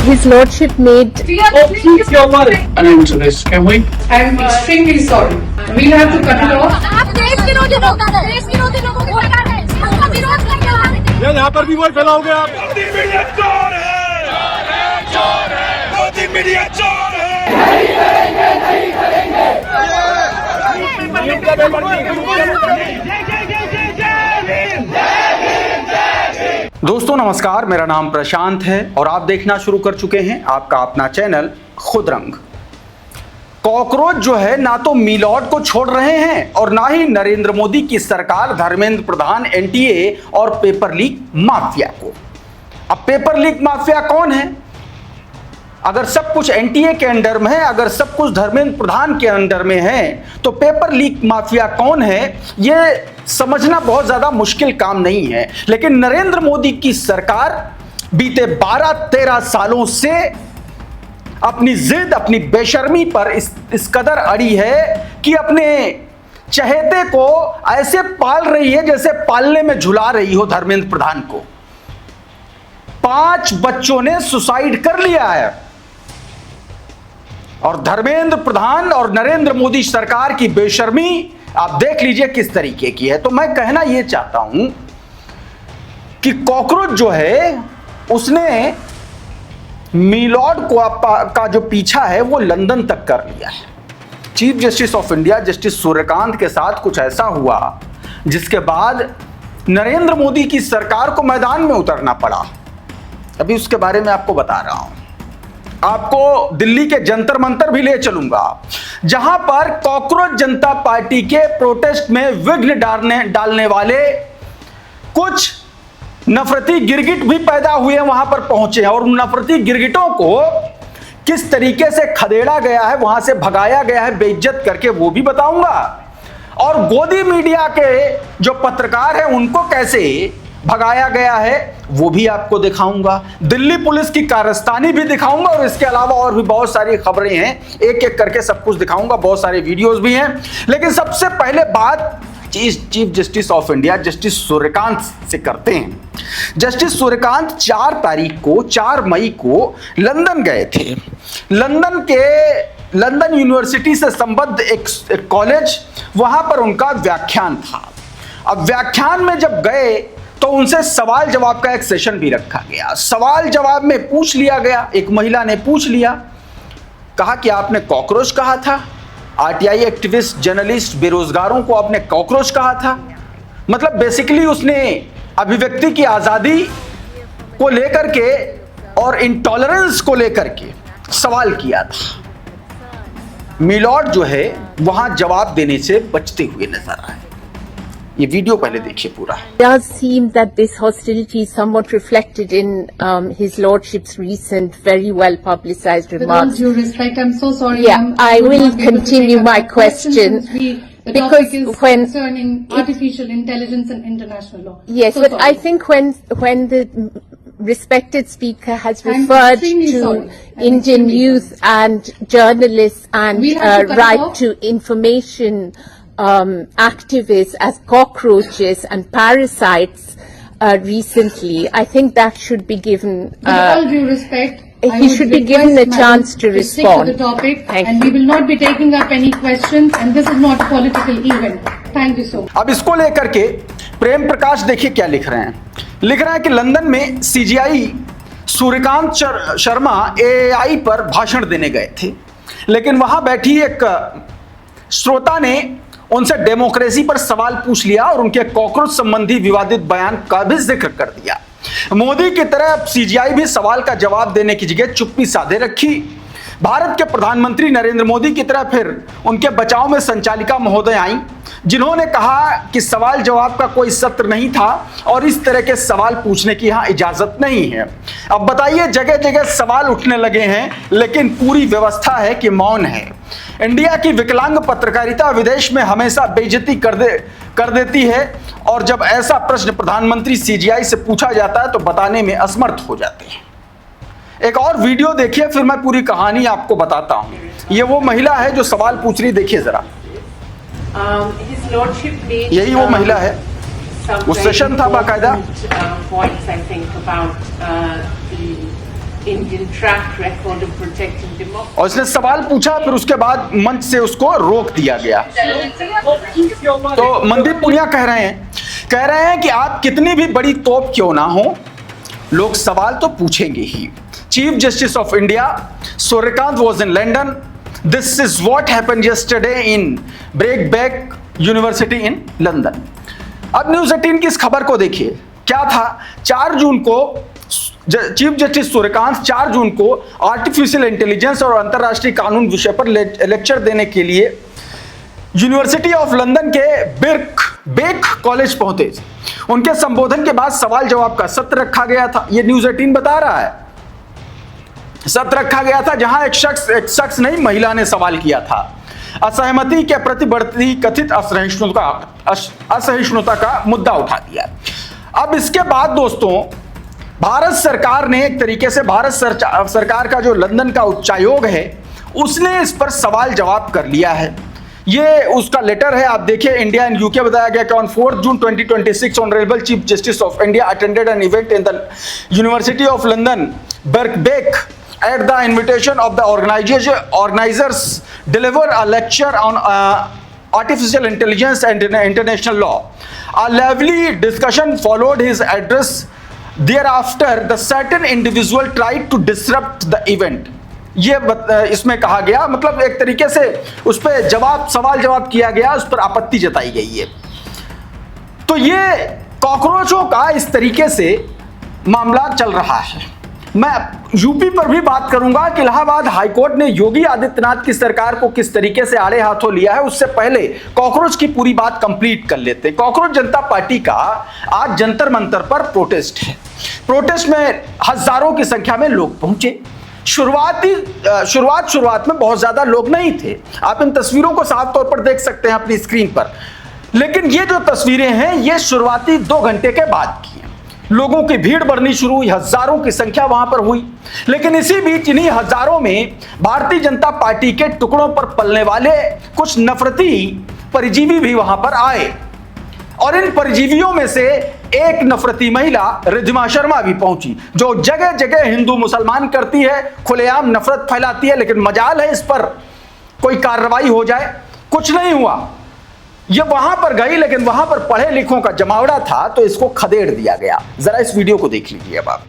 His Lordship made. Please, your word. An end to this, can we? I'm extremely sorry. We'll have to cut it off. आप देश विरोधी लोग हैं, देश विरोधी लोगों को वोट कर रहे हैं, उसका विरोध करके आ रहे हैं। यहाँ पर भी वोट फैलाओगे आप? मोदी मीडिया चोर है, मोदी मीडिया चोर है। दोस्तों नमस्कार, मेरा नाम प्रशांत है और आप देखना शुरू कर चुके हैं आपका अपना चैनल खुद रंग। कॉकरोच जो है ना तो मीलॉट को छोड़ रहे हैं और ना ही नरेंद्र मोदी की सरकार, धर्मेंद्र प्रधान, एनटीए और पेपर लीक माफिया को। अब पेपर लीक माफिया कौन है? अगर सब कुछ एनटीए के अंडर में है, अगर सब कुछ धर्मेंद्र प्रधान के अंडर में है, तो पेपर लीक माफिया कौन है यह समझना बहुत ज्यादा मुश्किल काम नहीं है। लेकिन नरेंद्र मोदी की सरकार बीते 12-13 सालों से अपनी जिद, अपनी बेशर्मी पर इस कदर अड़ी है कि अपने चहेते को ऐसे पाल रही है जैसे पालने में झुला रही हो धर्मेंद्र प्रधान को। 5 बच्चों ने सुसाइड कर लिया है और धर्मेंद्र प्रधान और नरेंद्र मोदी सरकार की बेशर्मी आप देख लीजिए किस तरीके की है। तो मैं कहना यह चाहता हूं कि कॉकरोच जो है उसने मीलॉट को का जो पीछा है वो लंदन तक कर लिया है। Chief justice of India justice Suryakant के साथ कुछ ऐसा हुआ जिसके बाद नरेंद्र मोदी की सरकार को मैदान में उतरना पड़ा। अभी उसके बारे में आपको बता रहा हूं। आपको दिल्ली के जंतर मंतर भी ले चलूंगा जहां पर कॉकरोच जनता पार्टी के प्रोटेस्ट में विघ्न डालने वाले कुछ नफरती गिरगिट भी पैदा हुए, वहां पर पहुंचे हैं और उन नफरती गिरगिटों को किस तरीके से खदेड़ा गया है, वहां से भगाया गया है बेइज्जत करके, वो भी बताऊंगा। और गोदी मीडिया के जो पत्रकार हैं उनको कैसे भगाया गया है वो भी आपको दिखाऊंगा। दिल्ली पुलिस की कारस्तानी भी दिखाऊंगा और इसके अलावा और भी बहुत सारी खबरें हैं, एक एक करके सब कुछ दिखाऊंगा। बहुत सारे वीडियोस भी हैं। लेकिन सबसे पहले बात chief justice of India justice Suryakant से करते हैं। जस्टिस सूर्यकांत 4 मई को लंदन गए थे। लंदन यूनिवर्सिटी से संबद्ध एक कॉलेज, वहां पर उनका व्याख्यान था। अब व्याख्यान में जब गए तो उनसे सवाल जवाब का एक सेशन भी रखा गया। सवाल जवाब में पूछ लिया गया, एक महिला ने पूछ लिया, कहा कि आपने कॉकरोच कहा था, आरटीआई एक्टिविस्ट, जर्नलिस्ट, बेरोजगारों को आपने कॉकरोच कहा था। मतलब बेसिकली उसने अभिव्यक्ति की आजादी को लेकर के और इंटॉलरेंस को लेकर के सवाल किया था। मीलॉट जो है वहां जवाब देने से बचते हुए नजर आए। ये वीडियो पहले देखिए पूरा। It does seem that this hostility is somewhat reflected in His Lordship's recent, very well publicized With all remarks. due respect, I'm so sorry. Yeah, I will continue my question The because topic is when concerning artificial intelligence and international law. yes, So but I sorry. think when the respected speaker has I'm referred extremely to sorry. I'm Indian extremely youth and journalists and We'll have to cut it right off. to information activists as cockroaches and parasites recently, I think that should be given. With all due respect, he I would should be request given a madam chance to stick respond. to the topic, Thank and you. we will not be taking up any questions. And this is not a political event. Thank you so much. अब इसको लेकर के प्रेम प्रकाश देखिए क्या लिख रहे हैं। लिख रहे हैं कि लंदन में सीजीआई सूर्यकांत शर्मा एआई पर भाषण देने गए थे, लेकिन वहां बैठी एक श्रोता ने उनसे डेमोक्रेसी पर सवाल पूछ लिया और उनके कॉकरोच संबंधी विवादित बयान का भी जिक्र कर दिया। मोदी की तरह सीजीआई भी सवाल का जवाब देने की जगह चुप्पी साधे रखी। भारत के प्रधानमंत्री नरेंद्र मोदी की तरह फिर उनके बचाव में संचालिका महोदय आई, जिन्होंने कहा कि सवाल जवाब का कोई सत्र नहीं था और इस तरह के सवाल पूछने की यहां इजाजत नहीं है। अब बताइए, जगह जगह सवाल उठने लगे हैं लेकिन पूरी व्यवस्था है कि मौन है। इंडिया की विकलांग पत्रकारिता विदेश में हमेशा बेइज्जती कर देती है और जब ऐसा प्रश्न प्रधानमंत्री सीजीआई से पूछा जाता है तो बताने में असमर्थ हो जाते हैं। एक और वीडियो देखिए, फिर मैं पूरी कहानी आपको बताता हूं। ये वो महिला है जो सवाल पूछ रही, देखिए जरा। यही वो महिला है। वो सेशन था बाकायदा। Indian track record of protecting democracy. और इसने सवाल पूछा, फिर उसके बाद मंच से उसको रोक दिया गया। तो मनदीप पुनिया कह रहे हैं कि आप कितनी भी बड़ी तोप क्यों ना हो, लोग सवाल तो पूछेंगे ही। Chief justice of India Suryakant was in London. This is what happened yesterday in Birkbeck university in London. अब न्यूज 18 की इस खबर को देखिए, क्या था। 4 जून को चीफ जस्टिस सूर्यकांत 4 जून को आर्टिफिशियल इंटेलिजेंस और अंतरराष्ट्रीय कानून विषय पर लेक्चर देने के लिए यूनिवर्सिटी ऑफ लंदन के बेक कॉलेज पहुंचे। उनके संबोधन के बाद सवाल जवाब का सत्र रखा गया था। यह न्यूज 18 बता रहा है। सत्र रखा गया था जहां एक शख्स नहीं, महिला ने सवाल किया था। असहमति के प्रति बढ़ती कथित असहिष्णुता का मुद्दा उठा दिया। अब इसके बाद दोस्तों, भारत सरकार ने एक तरीके से भारत सरकार का जो लंदन का उच्चायोग है उसने इस पर सवाल जवाब कर लिया है। ये उसका लेटर है, आप देखिए। इंडिया एंड यूके बताया गया कि on 4 June 2026 honourable chief justice of India attended an event in the university of London Birkbeck at the invitation of the organizers deliver a lecture on artificial intelligence and international law. A lively discussion followed his address. Thereafter, the certain individual tried to disrupt the event. ये इसमें कहा गया, मतलब एक तरीके से उस पर सवाल जवाब किया गया, उस पर आपत्ति जताई गई है। तो ये कॉकरोचों का इस तरीके से मामला चल रहा है। मैं यूपी पर भी बात करूंगा कि इलाहाबाद हाईकोर्ट ने योगी आदित्यनाथ की सरकार को किस तरीके से आड़े हाथों लिया है। उससे पहले कॉकरोच की पूरी बात कंप्लीट कर लेते हैं। कॉकरोच जनता पार्टी का आज जंतर मंतर पर प्रोटेस्ट है। प्रोटेस्ट में हजारों की संख्या में लोग पहुंचे। शुरुआत में बहुत ज्यादा लोग नहीं थे। आप इन तस्वीरों को साफ तौर पर देख सकते हैं अपनी स्क्रीन पर। लेकिन ये जो तस्वीरें हैं ये शुरुआती 2 घंटे के बाद की हैं। लोगों की भीड़ बढ़नी शुरू हुई, हजारों की संख्या वहां पर हुई। लेकिन इसी बीच इन्हीं हजारों में भारतीय जनता पार्टी के टुकड़ों पर पलने वाले कुछ नफरती परजीवी भी वहां पर आए। और इन परजीवियों में से एक नफरती महिला रिद्धिमा शर्मा भी पहुंची, जो जगह जगह हिंदू मुसलमान करती है, खुलेआम नफरत फैलाती है। लेकिन मजाल है इस पर कोई कार्रवाई हो जाए, कुछ नहीं हुआ। ये वहां पर गई, लेकिन वहां पर पढ़े लिखों का जमावड़ा था, तो इसको खदेड़ दिया गया। जरा इस वीडियो को देख लीजिए अब आप।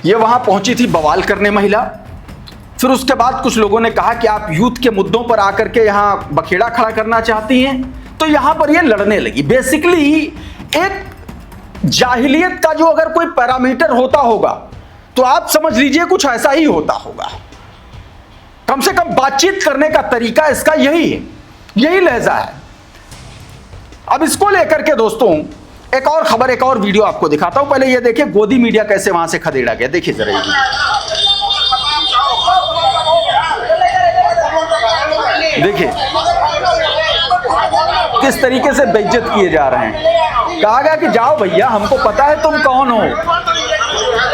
ये वहां पहुंची थी बवाल करने महिला। फिर उसके बाद कुछ लोगों ने कहा कि आप यूथ के मुद्दों पर आकर के यहां बखेड़ा खड़ा करना चाहती हैं, तो यहां पर ये लड़ने लगी। बेसिकली एक जाहिलियत का जो अगर कोई पैरामीटर होता होगा तो आप समझ लीजिए कुछ ऐसा ही होता होगा। कम से कम बातचीत करने का तरीका इसका यही है, यही लहजा है। अब इसको लेकर के दोस्तों एक और खबर, एक और वीडियो आपको दिखाता हूं। पहले ये देखिए गोदी मीडिया कैसे वहां से खदेड़ा गया। देखिए जरा देखिए किस तरीके से बेइज्जत किए जा रहे हैं। कहा गया कि जाओ भैया, हमको पता है तुम कौन हो,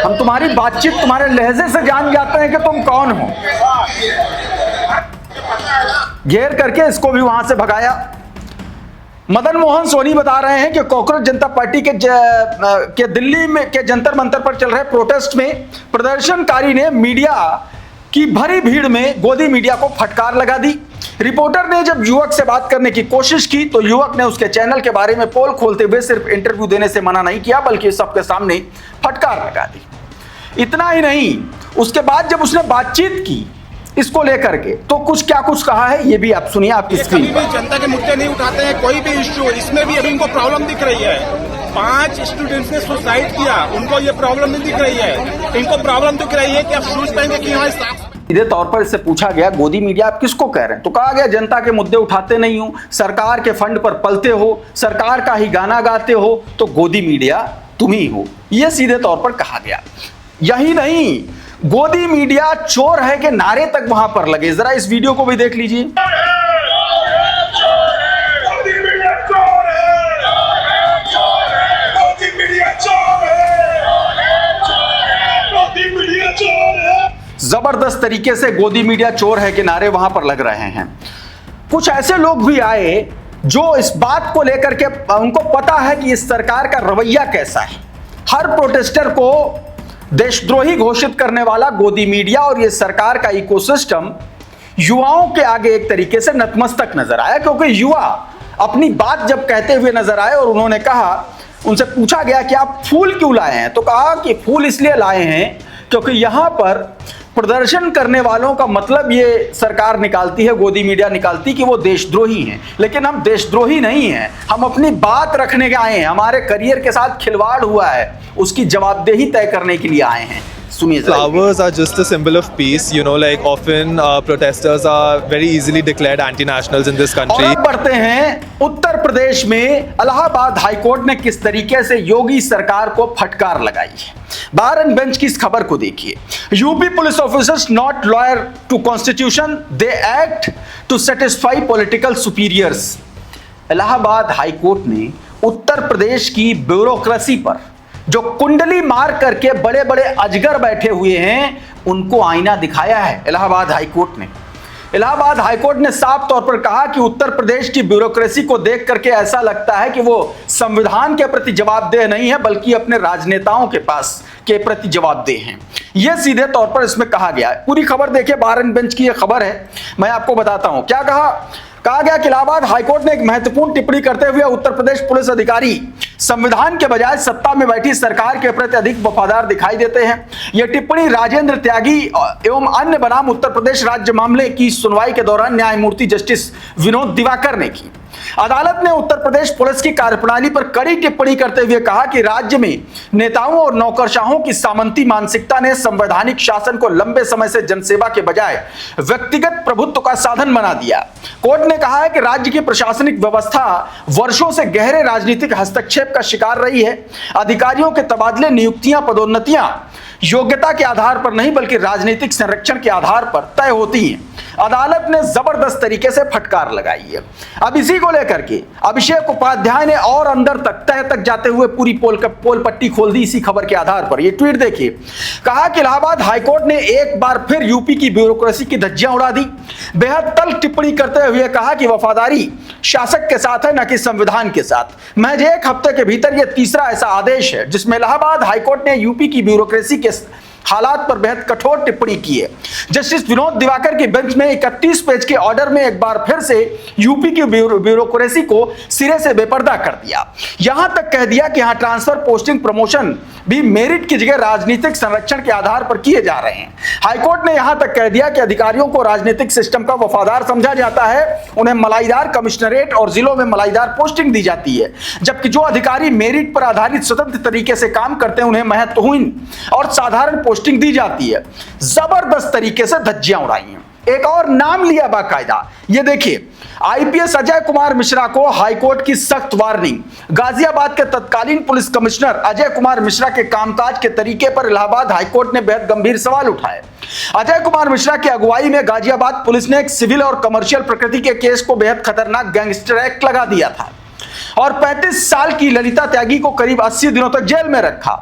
हम तुम्हारी बातचीत तुम्हारे लहजे से जान जाते हैं कि तुम कौन हो। घेर करके इसको भी वहां से भगाया। मदन मोहन सोनी बता रहे हैं कि कॉकरोच जनता पार्टी के दिल्ली में के जंतर मंतर पर चल रहे प्रोटेस्ट में प्रदर्शनकारी ने मीडिया की भरी भीड़ में गोदी मीडिया को फटकार लगा दी। रिपोर्टर ने जब युवक से बात करने की कोशिश की तो युवक ने उसके चैनल के बारे में पोल खोलते हुए सिर्फ इंटरव्यू देने से मना नहीं किया, बल्कि सबके सामने फटकार लगा दी। इतना ही नहीं, उसके बाद जब उसने बातचीत की इसको लेकर के तो कुछ कहा है ये भी आप सुनिए आपकी स्क्रीन पर। जनता के मुद्दे नहीं उठाते हैं, कोई भी इश्यू, इसमें भी अभी इनको प्रॉब्लम दिख रही है। 5 स्टूडेंट्स ने सुसाइड किया, उनको ये प्रॉब्लम नहीं दिख रही है। इनको प्रॉब्लम दिख रही है कि आप शूज पहन के यहाँ सीधे तौर पर इससे पूछा गया गोदी मीडिया आप किसको कह रहे हैं, तो कहा गया जनता के मुद्दे उठाते नहीं हो, सरकार के फंड पर पलते हो, सरकार का ही गाना गाते हो, तो गोदी मीडिया तुम ही हो। यह सीधे तौर पर कहा गया। यही नहीं, गोदी मीडिया चोर है के नारे तक वहां पर लगे। जरा इस वीडियो को भी देख लीजिए। जबरदस्त तरीके से गोदी मीडिया चोर है के नारे वहां पर लग रहे हैं। कुछ ऐसे लोग भी आए जो इस बात को लेकर के उनको पता है कि इस सरकार का रवैया कैसा है। हर प्रोटेस्टर को देशद्रोही घोषित करने वाला गोदी मीडिया और ये सरकार का इकोसिस्टम युवाओं के आगे एक तरीके से नतमस्तक नजर आया, क्योंकि युवा अपनी बात जब कहते हुए नजर आए और उन्होंने कहा, उनसे पूछा गया कि आप फूल क्यों लाए हैं, तो कहा कि फूल इसलिए लाए हैं क्योंकि यहां पर प्रदर्शन करने वालों का मतलब ये सरकार निकालती है, गोदी मीडिया निकालती कि वो देशद्रोही हैं। लेकिन हम देशद्रोही नहीं हैं, हम अपनी बात रखने के आए हैं, हमारे करियर के साथ खिलवाड़ हुआ है, उसकी जवाबदेही तय करने के लिए आए हैं। Flowers are just a symbol of peace, you know, like often protesters are very easily declared anti-nationals in this country. और अब बढ़ते हैं उत्तर प्रदेश में इलाहाबाद हाईकोर्ट ने किस तरीके से योगी सरकार को फटकार लगाई है। बार एंड बेंच की इस खबर को देखिए। UP police officers not lawyer to constitution, they act to satisfy political superiors. Allahabad high court ने उत्तर प्रदेश की ब्यूरोक्रेसी पर जो कुंडली मार करके बड़े बड़े अजगर बैठे हुए हैं उनको आईना दिखाया है। इलाहाबाद हाईकोर्ट ने साफ तौर पर कहा कि उत्तर प्रदेश की ब्यूरोक्रेसी को देख करके ऐसा लगता है कि वो संविधान के प्रति जवाबदेह नहीं है बल्कि अपने राजनेताओं के पास के प्रति जवाबदेह हैं। यह सीधे तौर पर इसमें कहा गया है। पूरी खबर देखिए, बार एंड बेंच की यह खबर है, मैं आपको बताता हूं क्या कहा गया कि इलाहाबाद हाईकोर्ट ने एक महत्वपूर्ण टिप्पणी करते हुए उत्तर प्रदेश पुलिस अधिकारी संविधान के बजाय सत्ता में बैठी सरकार के प्रति अधिक वफादार दिखाई देते हैं। यह टिप्पणी राजेंद्र त्यागी एवं अन्य बनाम उत्तर प्रदेश राज्य मामले की सुनवाई के दौरान न्यायमूर्ति जस्टिस विनोद दिवाकर ने की। अदालत ने उत्तर प्रदेश पुलिस की कार्यप्रणाली पर कड़ी टिप्पणी करते हुए कहा कि राज्य में नेताओं और नौकरशाहों की सामंती मानसिकता ने संवैधानिक शासन को लंबे समय से जनसेवा के बजाय व्यक्तिगत प्रभुत्व का साधन बना दिया। कोर्ट ने कहा है कि राज्य की प्रशासनिक व्यवस्था वर्षों से गहरे राजनीतिक हस्तक्षेप का शिकार रही है। अधिकारियों के तबादले, नियुक्तियां, पदोन्नतियां योग्यता के आधार पर नहीं बल्कि राजनीतिक संरक्षण के आधार पर तय होती हैं। अदालत ने जबरदस्त तरीके से फटकार लगाई है। अब इसी को लेकर के अभिषेक उपाध्याय ने और अंदर तक तह तक जाते हुए पूरी पोल पट्टी खोल दी इसी खबर के आधार पर। ये ट्वीट देखिए, कहा कि इलाहाबाद हाईकोर्ट ने एक बार फिर यूपी की ब्यूरोक्रेसी की धज्जियां उड़ा दी। बेहद तल्ख टिप्पणी करते हुए कहा कि वफादारी शासक के साथ है न कि संविधान के साथ। महज एक हफ्ते के भीतर यह तीसरा ऐसा आदेश है जिसमें इलाहाबाद हाईकोर्ट ने यूपी की ब्यूरोक्रेसी के हालात पर बेहद कठोर टिप्पणी की है। जस्टिस विनोद दिवाकर की बेंच में 31 पेज के ऑर्डर में एक बार फिर से यूपी की ब्यूरोक्रेसी को सिरे से बेपर्दा कर दिया। यहां तक कह दिया कि यहां ट्रांसफर, पोस्टिंग, प्रमोशन भी मेरिट की जगह राजनीतिक संरक्षण के आधार पर किए जा रहे हैं। हाईकोर्ट ने यहां तक कह दिया कि अधिकारियों को राजनीतिक सिस्टम का वफादार समझा जाता है, उन्हें मलाईदार कमिश्नरेट और जिलों में मलाईदार पोस्टिंग दी जाती है, जबकि जो अधिकारी मेरिट पर आधारित स्वतंत्र तरीके से काम करते हैं उन्हें महत्वहीन और साधारण पोस्टिंग दी जाती है। जबरदस्त तरीके से धज्जियां उड़ाई हैं। एक और नाम लिया बाकायदा, ये देखिए, आईपीएस अजय कुमार मिश्रा को हाईकोर्ट की सख्त वार्निंग। गाजियाबाद के तत्कालीन पुलिस कमिश्नर अजय कुमार मिश्रा के कामकाज के तरीके पर इलाहाबाद हाईकोर्ट ने बेहद गंभीर सवाल उठाए। अजय कुमार मिश्रा की अगुवाई में गाजियाबाद पुलिस ने एक सिविल और कमर्शियल प्रकृति के केस को बेहद खतरनाक गैंगस्टर एक्ट लगा दिया था और 35 साल की ललिता त्यागी को करीब 80 दिनों तक जेल में रखा।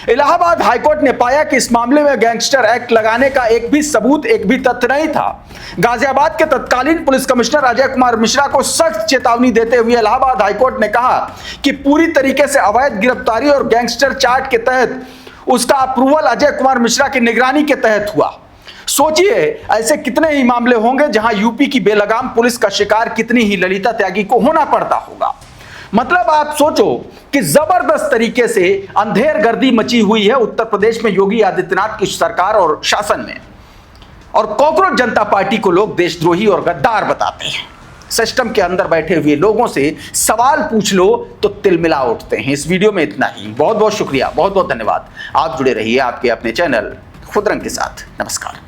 इलाहाबाद हाईकोर्ट ने पाया कि इस मामले में गैंगस्टर एक्ट लगाने का एक भी सबूत, एक भी तथ्य नहीं था। गाजियाबाद के तत्कालीन पुलिस कमिश्नर अजय कुमार मिश्रा को सख्त चेतावनी देते हुए इलाहाबाद हाईकोर्ट ने कहा कि पूरी तरीके से अवैध गिरफ्तारी और गैंगस्टर चार्ट के तहत उसका अप्रूवल अजय कुमार मिश्रा की निगरानी के तहत हुआ। सोचिए ऐसे कितने ही मामले होंगे जहां यूपी की बेलगाम पुलिस का शिकार कितनी ही ललिता त्यागी को होना पड़ता होगा। मतलब आप सोचो कि जबरदस्त तरीके से अंधेर गर्दी मची हुई है उत्तर प्रदेश में योगी आदित्यनाथ की सरकार और शासन में, और कॉकरोच जनता पार्टी को लोग देशद्रोही और गद्दार बताते हैं। सिस्टम के अंदर बैठे हुए लोगों से सवाल पूछ लो तो तिलमिला उठते हैं। इस वीडियो में इतना ही। बहुत बहुत शुक्रिया, बहुत बहुत धन्यवाद। आप जुड़े रहिए आपके अपने चैनल खुदरंग के साथ। नमस्कार।